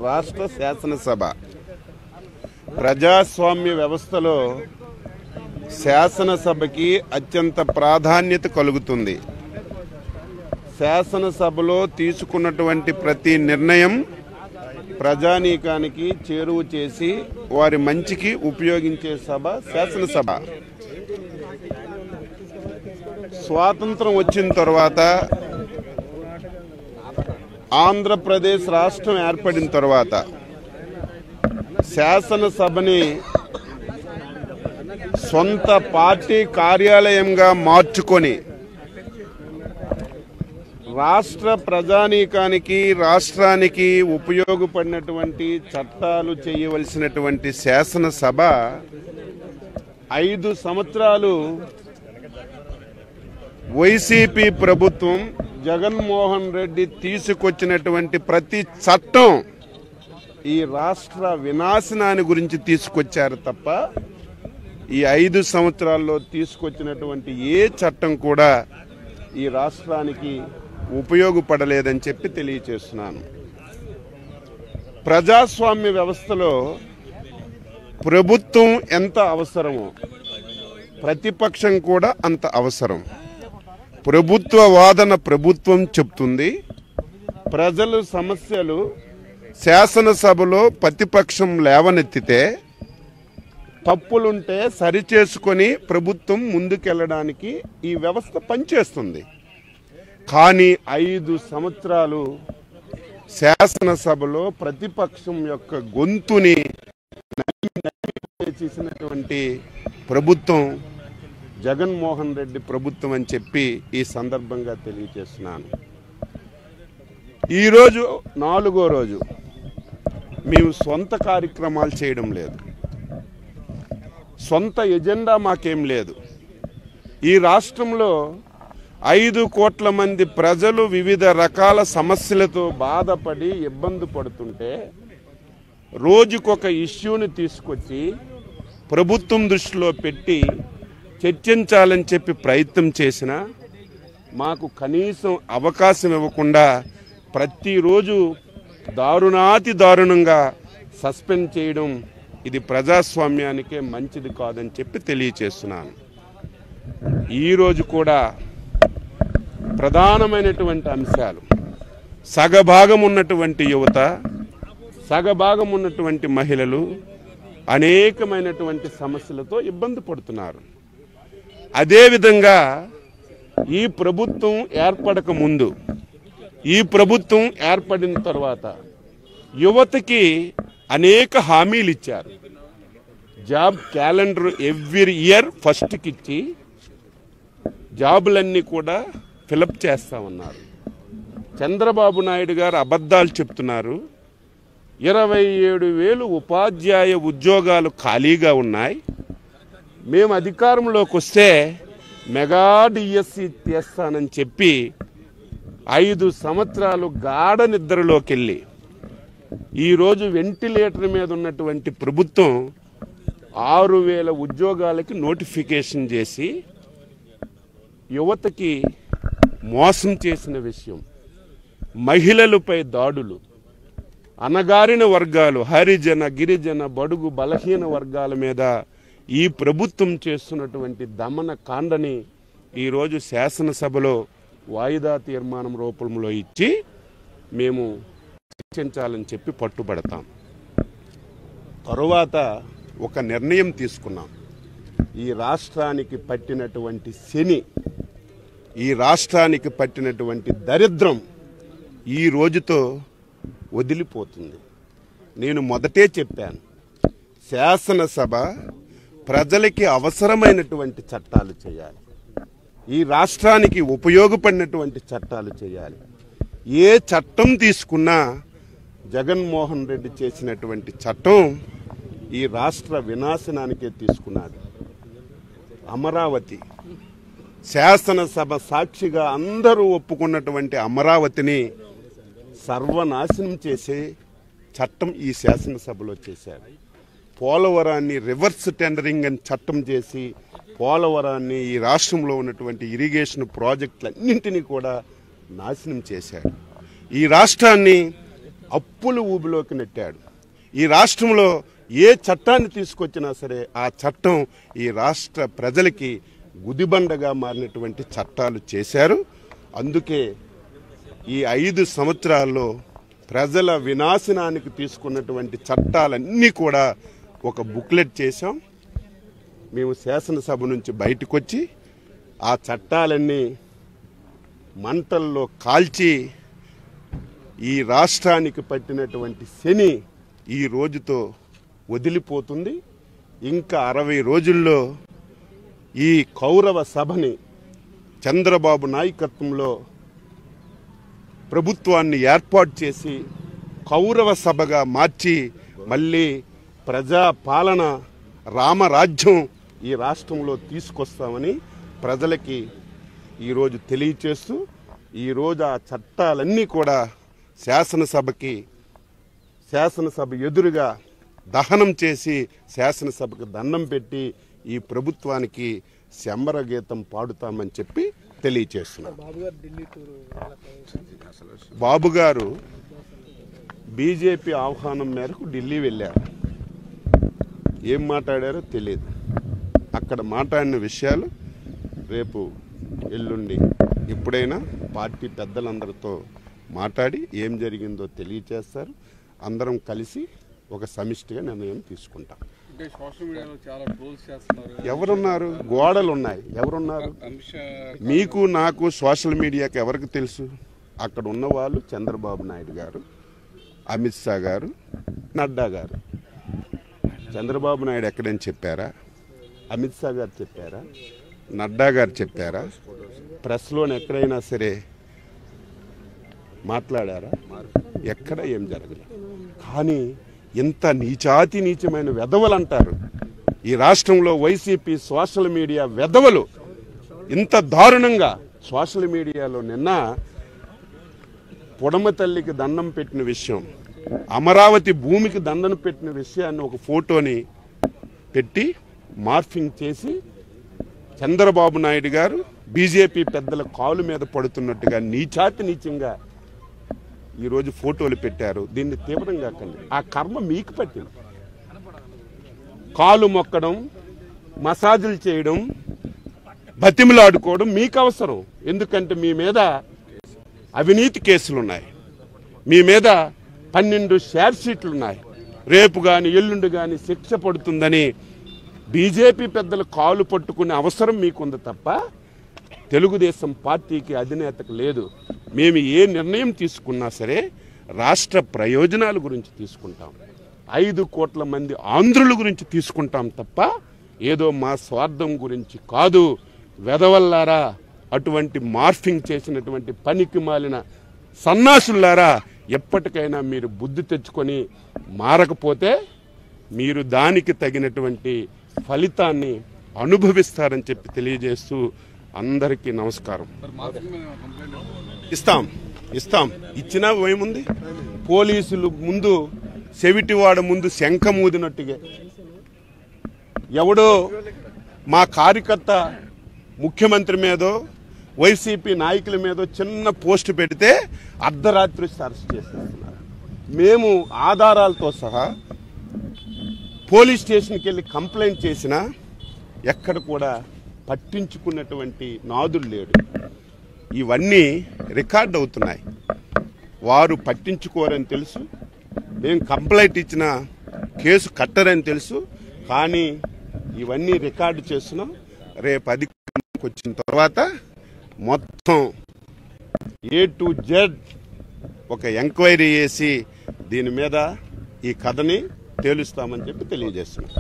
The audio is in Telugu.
రాష్ట్ర శాసనసభ ప్రజాస్వామ్య వ్యవస్థలో శాసనసభకి అత్యంత ప్రాధాన్యత కలుగుతుంది. శాసనసభలో తీసుకున్నటువంటి ప్రతి నిర్ణయం ప్రజానీకానికి చేరువ చేసి వారి మంచికి ఉపయోగించే సభ శాసనసభ. స్వాతంత్రం వచ్చిన తర్వాత ఆంధ్రప్రదేశ్ రాష్ట్రం ఏర్పడిన తర్వాత శాసనసభని సొంత పార్టీ కార్యాలయంగా మార్చుకొని రాష్ట్ర ప్రజానీకానికి రాష్ట్రానికి ఉపయోగపడినటువంటి చట్టాలు చేయవలసినటువంటి శాసనసభ 5 సంవత్సరాలు వైసీపీ ప్రభుత్వం జగన్మోహన్ రెడ్డి తీసుకొచ్చినటువంటి ప్రతి చట్టం ఈ రాష్ట్ర వినాశనాన్ని గురించి తీసుకొచ్చారు తప్ప ఈ 5 సంవత్సరాల్లో తీసుకొచ్చినటువంటి ఏ చట్టం కూడా ఈ రాష్ట్రానికి ఉపయోగపడలేదని చెప్పి తెలియచేస్తున్నాను. ప్రజాస్వామ్య వ్యవస్థలో ప్రభుత్వం ఎంత అవసరమో ప్రతిపక్షం కూడా అంత అవసరం. ప్రభుత్వ వాదన ప్రభుత్వం చెప్తుంది. ప్రజల సమస్యలు శాసనసభలో ప్రతిపక్షం లేవనెత్తితే తప్పులుంటే సరిచేసుకొని ప్రభుత్వం ముందుకెళ్ళడానికి ఈ వ్యవస్థ పనిచేస్తుంది. కానీ 5 సంవత్సరాలు శాసనసభలో ప్రతిపక్షం యొక్క గొంతుని చేసినటువంటి ప్రభుత్వం జగన్మోహన్ రెడ్డి ప్రభుత్వం అని చెప్పి ఈ సందర్భంగా తెలియజేస్తున్నాను. ఈరోజు 4వ రోజు మేము సొంత కార్యక్రమాలు చేయడం లేదు. సొంత ఎజెండా మాకేం లేదు. ఈ రాష్ట్రంలో 5 కోట్ల మంది ప్రజలు వివిధ రకాల సమస్యలతో బాధపడి ఇబ్బంది పడుతుంటే రోజుకొక ఇష్యూని తీసుకొచ్చి ప్రభుత్వం దృష్టిలో పెట్టి చర్చించాలని చెప్పి ప్రయత్నం చేసినా మాకు కనీసం అవకాశం ఇవ్వకుండా ప్రతిరోజు దారుణాతి దారుణంగా సస్పెండ్ చేయడం ఇది ప్రజాస్వామ్యానికే మంచిది కాదని చెప్పి తెలియచేస్తున్నాను. ఈరోజు కూడా ప్రధానమైనటువంటి అంశాలు సగభాగం ఉన్నటువంటి యువత, సగభాగం ఉన్నటువంటి మహిళలు అనేకమైనటువంటి సమస్యలతో ఇబ్బంది పడుతున్నారు. అదేవిధంగా ఈ ప్రభుత్వం ఏర్పడక ముందు, ఈ ప్రభుత్వం ఏర్పడిన తర్వాత యువతకి అనేక హామీలు ఇచ్చారు. జాబ్ క్యాలెండర్ ఎవ్రీ ఇయర్ ఫస్ట్కి ఇచ్చి జాబులన్నీ కూడా ఫిలప్ చేస్తామన్నారు. చంద్రబాబు నాయుడు గారు అబద్ధాలు చెప్తున్నారు. 27,000 ఉపాధ్యాయ ఉద్యోగాలు ఖాళీగా ఉన్నాయి. మేము అధికారంలోకి వస్తే మెగా డిఎస్సి చేస్తానని చెప్పి 5 సంవత్సరాలు గాఢ నిద్రలోకి వెళ్ళి ఈరోజు వెంటిలేటర్ మీద ఉన్నటువంటి ప్రభుత్వం 6,000 ఉద్యోగాలకి నోటిఫికేషన్ చేసి యువతకి మోసం చేసిన విషయం, మహిళలపై దాడులు, అణగారిన వర్గాలు, హరిజన గిరిజన బడుగు బలహీన వర్గాల మీద ఈ ప్రభుత్వం చేస్తున్నటువంటి దమన కాండని ఈరోజు శాసనసభలో వాయిదా తీర్మానం రూపంలో ఇచ్చి మేము చర్చించాలని చెప్పి పట్టుబడతాం. తరువాత ఒక నిర్ణయం తీసుకున్నాం. ఈ రాష్ట్రానికి పట్టినటువంటి శని, ఈ రాష్ట్రానికి పట్టినటువంటి దరిద్రం ఈ రోజుతో వదిలిపోతుంది. నేను మొదటే చెప్పాను, శాసనసభ ప్రజలకి అవసరమైనటువంటి చట్టాలు చేయాలి, ఈ రాష్ట్రానికి ఉపయోగపడినటువంటి చట్టాలు చేయాలి. ఏ చట్టం తీసుకున్నా జగన్మోహన్ రెడ్డి చేసినటువంటి చట్టం ఈ రాష్ట్ర వినాశనానికే తీసుకున్నాడు. అమరావతి శాసనసభ సాక్షిగా అందరూ ఒప్పుకున్నటువంటి అమరావతిని సర్వనాశనం చేసే చట్టం ఈ శాసనసభలో చేశారు. పోలవరాన్ని రివర్స్ టెండరింగ్ అని చట్టం చేసి పోలవరాన్ని ఈ రాష్ట్రంలో ఉన్నటువంటి ఇరిగేషన్ ప్రాజెక్టులన్నింటినీ కూడా నాశనం చేశాడు. ఈ రాష్ట్రాన్ని అప్పుల ఊబిలోకి నెట్టాడు. ఈ రాష్ట్రంలో ఏ చట్టాన్ని తీసుకొచ్చినా సరే ఆ చట్టం ఈ రాష్ట్ర ప్రజలకి గుదిబండగా మారినటువంటి చట్టాలు చేశారు. అందుకే ఈ 5 సంవత్సరాల్లో ప్రజల వినాశనానికి తీసుకున్నటువంటి చట్టాలన్నీ కూడా ఒక బుక్లెట్ చేశాం. మేము శాసనసభ నుంచి బయటకు వచ్చి ఆ చట్టాలన్నీ మంటల్లో కాల్చి ఈ రాష్ట్రానికి పట్టినటువంటి శని ఈ రోజుతో వదిలిపోతుంది. ఇంకా 60 రోజుల్లో ఈ కౌరవ సభని చంద్రబాబు నాయకత్వంలో ప్రభుత్వాన్ని ఏర్పాటు చేసి కౌరవ సభగా మార్చి మళ్ళీ ప్రజాపాలన రామరాజ్యం ఈ రాష్ట్రంలో తీసుకొస్తామని ప్రజలకి ఈరోజు తెలియచేస్తూ ఈరోజు ఆ చట్టాలన్నీ కూడా శాసనసభ ఎదురుగా దహనం చేసి శాసనసభకు దండం పెట్టి ఈ ప్రభుత్వానికి శంబర గీతం పాడుతామని చెప్పి తెలియచేస్తున్నాం. బాబు గారు బీజేపీ ఆహ్వానం మేరకు ఢిల్లీ వెళ్ళారు. ఏం మాట్లాడారో తెలియదు. అక్కడ మాట్లాడిన విషయాలు రేపు ఎల్లుండి ఎప్పుడైనా పార్టీ పెద్దలందరితో మాట్లాడి ఏం జరిగిందో తెలియచేస్తారు. అందరం కలిసి ఒక సమిష్టిగా నిర్ణయం తీసుకుంటాం. ఎవరున్నారు? గోడలు ఉన్నాయి. ఎవరున్నారు? మీకు నాకు సోషల్ మీడియాకి ఎవరికి తెలుసు? అక్కడ ఉన్న వాళ్ళు చంద్రబాబు నాయుడు గారు, అమిత్ షా గారు, నడ్డా గారు. చంద్రబాబు నాయుడు ఎక్కడని చెప్పారా? అమిత్ షా గారు చెప్పారా? నడ్డా గారు చెప్పారా? ప్రెస్లోని ఎక్కడైనా సరే మాట్లాడారా? ఎక్కడ ఏం జరగలేదు. కానీ ఇంత నీచాతి నీచమైన వెధవలు అంటారు ఈ రాష్ట్రంలో వైసీపీ సోషల్ మీడియా వెధవలు ఇంత దారుణంగా సోషల్ మీడియాలో నిన్న పొడమ తల్లికి దండం పెట్టిన విషయం, అమరావతి భూమికి దండం పెట్టిన విషయాన్ని ఒక ఫోటోని పెట్టి మార్ఫింగ్ చేసి చంద్రబాబు నాయుడు గారు బీజేపీ పెద్దల కాలు మీద పడుతున్నట్టుగా నీచాతి నీచంగా ఈరోజు ఫోటోలు పెట్టారు. దీన్ని తీవ్రంగా ఆ కర్మ మీకు పట్టింది. కాలు మొక్కడం, మసాజులు చేయడం, బతిమలాడుకోవడం మీకు అవసరం. ఎందుకంటే మీ మీద అవినీతి కేసులున్నాయి, మీ మీద 12 షేర్ షీట్లున్నాయి. రేపు కానీ ఎల్లుండి కానీ శిక్ష పడుతుందని బీజేపీ పెద్దలు కాలు పట్టుకునే అవసరం మీకుంది తప్ప తెలుగుదేశం పార్టీకి అధినేతకు లేదు. మేము ఏ నిర్ణయం తీసుకున్నా సరే రాష్ట్ర ప్రయోజనాల గురించి తీసుకుంటాం. 5 కోట్ల మంది ఆంధ్రుల గురించి తీసుకుంటాం తప్ప ఏదో మా స్వార్థం గురించి కాదు. వెధవల్లారా, అటువంటి మార్ఫింగ్ చేసినటువంటి పనికి మాలిన సన్నాసులారా, ఎప్పటికైనా మీరు బుద్ధి తెచ్చుకొని మారకపోతే మీరు దానికి తగినటువంటి ఫలితాన్ని అనుభవిస్తారని చెప్పి తెలియజేస్తూ అందరికీ నమస్కారం. ఇస్తాం ఇచ్చినా ఏముంది? పోలీసులు ముందు చెవిటివాడ ముందు శంఖమూదినట్టుగా ఎవడో మా కార్యకర్త ముఖ్యమంత్రి మీదో వైసీపీ నాయకుల మీదో చిన్న పోస్ట్ పెడితే అర్ధరాత్రి అరెస్ట్ చేస్తున్నారు. మేము ఆధారాలతో సహా పోలీస్ స్టేషన్కి వెళ్ళి కంప్లైంట్ చేసినా ఎక్కడ కూడా పట్టించుకున్నటువంటి నాదుడు లేడు. ఇవన్నీ రికార్డ్ అవుతున్నాయి. వారు పట్టించుకోరని తెలుసు, మేము కంప్లైంట్ ఇచ్చిన కేసు కట్టరని తెలుసు. కానీ ఇవన్నీ రికార్డు చేస్తున్నాం. రేపు అధికారంలోకి వచ్చిన తర్వాత మొత్తం A to Z ఒక ఎంక్వైరీ చేసి దీని మీద ఈ కథని తేలుస్తామని చెప్పి తెలియజేస్తున్నాం.